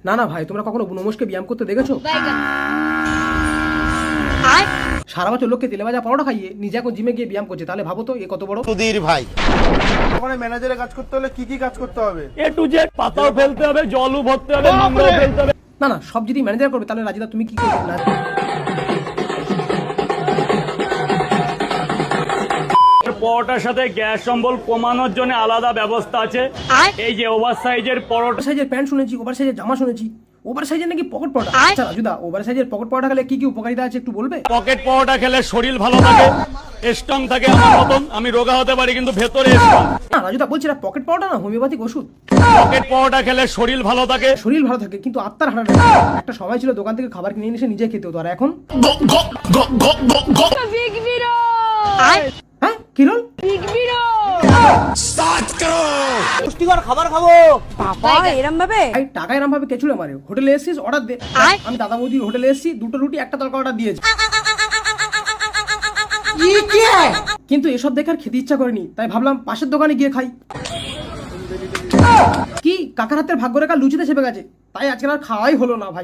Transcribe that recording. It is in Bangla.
না না ভাই, তোমরা কখনো বুনোমোষকে ব্যায়াম করতে দেখেছো? সারা বছর লোককে তেলে ভাজা পরোটা খাইয়ে নিজে এখন জিমে গিয়ে ব্যায়াম করছে, তাহলে ভাবো তো এ কত বড় সুধীর ভাই। ওখানে ম্যানেজারের কাজ করতে হলে কি কি কাজ করতে হবে? এ টু জেড, পাতাও ফেলতে হবে, জলও ভরতে হবে, নোংরাও ফেলতে হবে। না না, সব যদি ম্যানেজার করবে তাহলে রাজিদা তুমি কি করবে না? পরোটার সাথে গ্যাস অম্বল কমানোর জন্য আলাদা ব্যবস্থা আছে। এই যে ওভার সাইজের পরোটা, ওভার সাইজের প্যান্ট শুনেছি, ওভার সাইজের জামা শুনেছি, ওভার সাইজের নাকি পকেট পরোটা। আচ্ছা রাজুদা, ওভার সাইজের পকেট পরোটা খেলে কি কি উপকারিতা আছে একটু বলবে? পকেট পরোটা খেলে শরীর ভালো থাকে, স্ট্রং থাকে। আমার মতন আমি রোগা হতে পারি কিন্তু ভেতরে স্ট্রং। না রাজুদা বলছি, এটা পকেট পরোটা না হোমিওপ্যাথিক ওষুধ। পকেট পরোটা খেলে শরীর ভালো থাকে। শরীর ভালো থাকে কিন্তু আত্মার হারানো। একটা সময় ছিল দোকান থেকে খাবার কিনে এনে এসে নিজে খেতে হতো, আর এখন হ্যাঁ কি রোল? পুষ্টিকর খাবার খাবো। বাবা এরম ভাবে এই টাকা এরম ভাবে কেচুলে মারে। হোটেলে এসেছিস, অর্ডার দে। আমি দাদা বৌদির হোটেলে এসেছি, 2টো রুটি 1টা তরকা অর্ডার দিয়েছি, কিন্তু এসব দেখে আর খেতে ইচ্ছা করেনি, তাই ভাবলাম পাশের দোকানে গিয়ে খাই। কি কাকার হাতের ভাগ্য রেখা লুচিতে চেপে গেছে, তাই আজকে আর খাওয়াই হলো না ভাই।